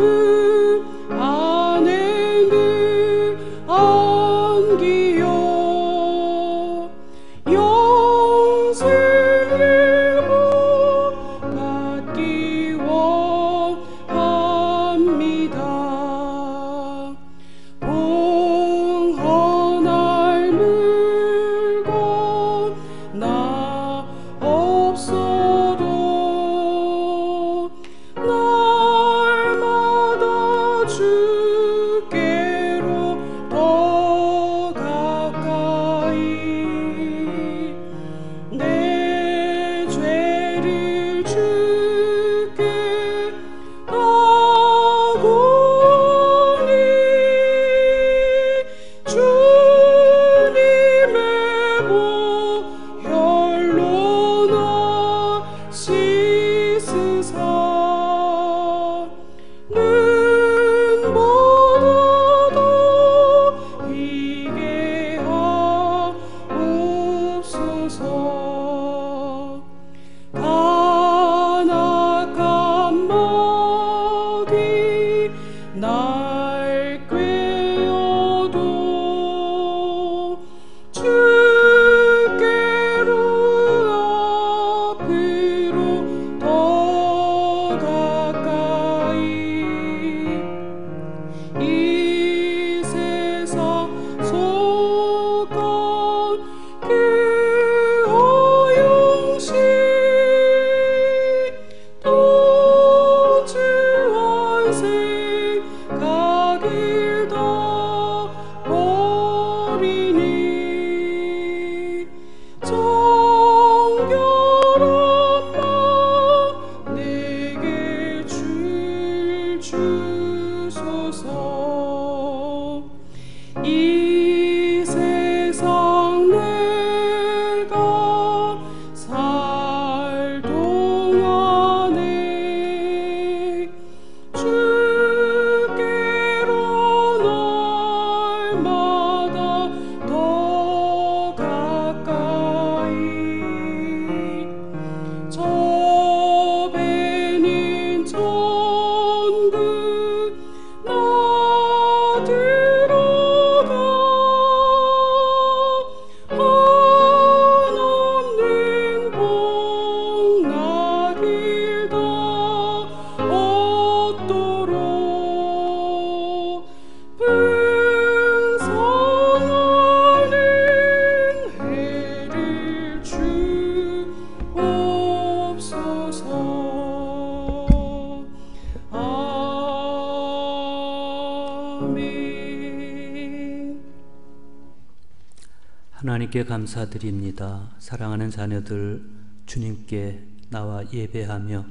하나님께 감사드립니다. 사랑하는 자녀들 주님께 나와 예배하며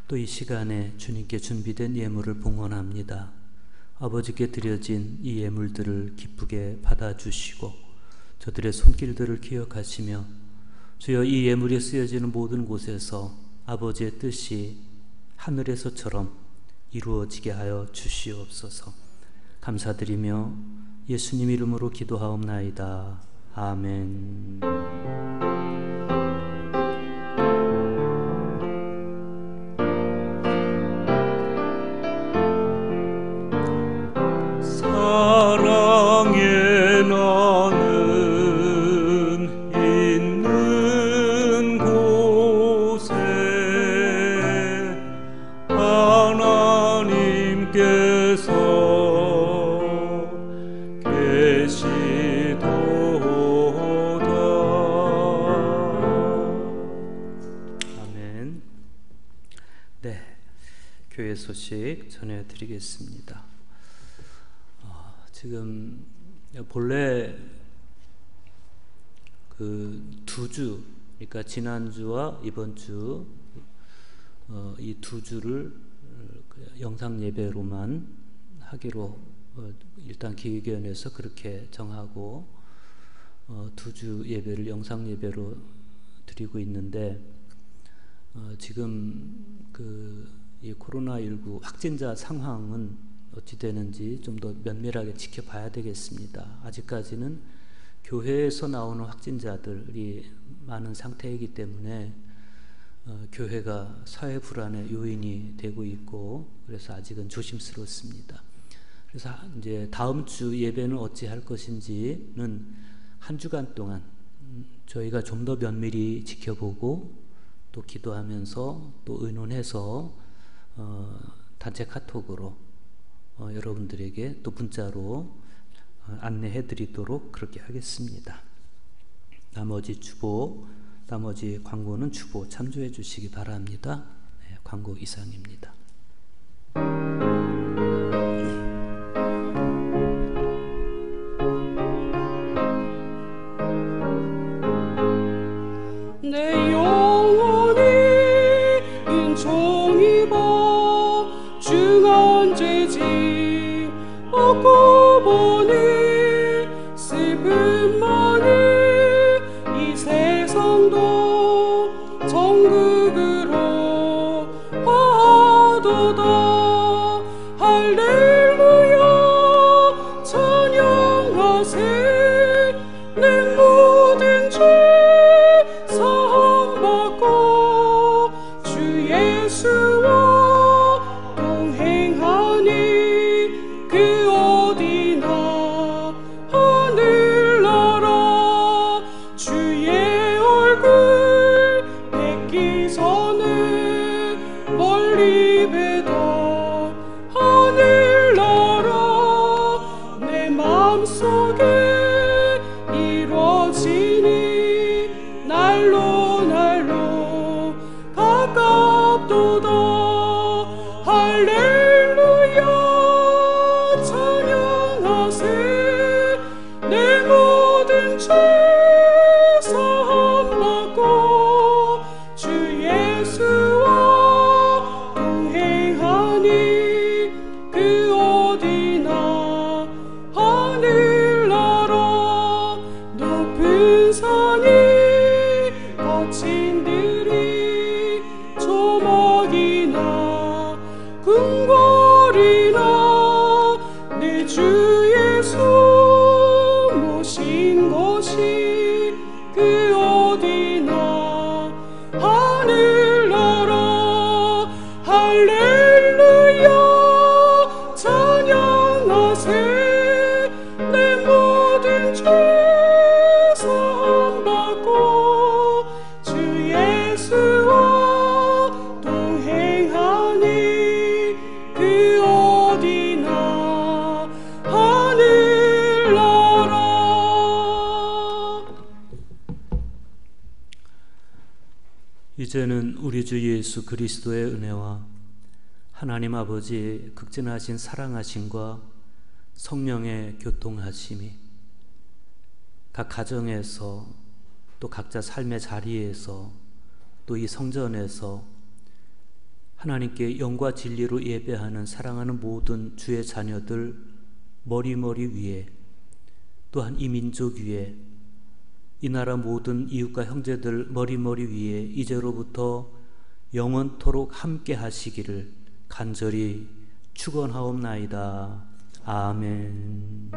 또 이 시간에 주님께 준비된 예물을 봉헌합니다. 아버지께 드려진 이 예물들을 기쁘게 받아주시고 저들의 손길들을 기억하시며 주여 이 예물이 쓰여지는 모든 곳에서 아버지의 뜻이 하늘에서처럼 이루어지게 하여 주시옵소서. 감사드리며 예수님 이름으로 기도하옵나이다. 아멘. 사랑의 나는 있는 곳에 하나님께서 계시도다. 아멘. 네, 교회 소식 전해드리겠습니다. 지금 본래 그 2주, 그러니까 지난주와 이번 주 이 2주를 영상 예배로만 하기로 일단 기획위원회에서 그렇게 정하고 2주 예배를 영상 예배로 드리고 있는데 지금 이 코로나19 확진자 상황은 어찌 되는지 좀 더 면밀하게 지켜봐야 되겠습니다. 아직까지는 교회에서 나오는 확진자들이 많은 상태이기 때문에 교회가 사회 불안의 요인이 되고 있고 그래서 아직은 조심스럽습니다. 그래서 이제 다음 주 예배는 어찌 할 것인지는 한 주간 동안 저희가 좀 더 면밀히 지켜보고 또 기도하면서 또 의논해서 단체 카톡으로 여러분들에게 또 문자로 안내해 드리도록 그렇게 하겠습니다. 나머지 광고는 주보 참조해 주시기 바랍니다. 네, 광고 이상입니다. 내 영혼이 은총 입어 중언죄지 얻고 보니 슬픔만이 이 세상도 정극으로 화도다. 할렐루야 찬양하세. 내 모든 죄 사함받고 주 예수와 동행하니 그 어디나 하늘나라 주의 얼굴 뵙기 전에 멀리 뵈다 하늘나라 내 맘속에 이루어지니 날로 날로 가깝도다. 할렐루야 찬양하세. 내 모든 죄 사함받고 주 예수와 동행하니 그 어디나 하늘나라 높은 산이 거친 들이 조목이나 궁궐이나 내 주 예수 모신 곳이 그 어디나 하늘나라. 할렐루야 찬양하세. 내 모든 죄 사함받고 주 예수와 동행하니 그 어디나 하늘나라. 이제는 우리 주 예수 그리스도의 은혜와 하나님 아버지의 극진하신 사랑하심과 성령의 교통하심이 각 가정에서 또 각자 삶의 자리에서 또 이 성전에서 하나님께 영과 진리로 예배하는 사랑하는 모든 주의 자녀들 머리머리 위에, 또한 이 민족 위에, 이 나라 모든 이웃과 형제들 머리머리 위에 이제로부터 영원토록 함께 하시기를 간절히 축원하옵나이다. 아멘.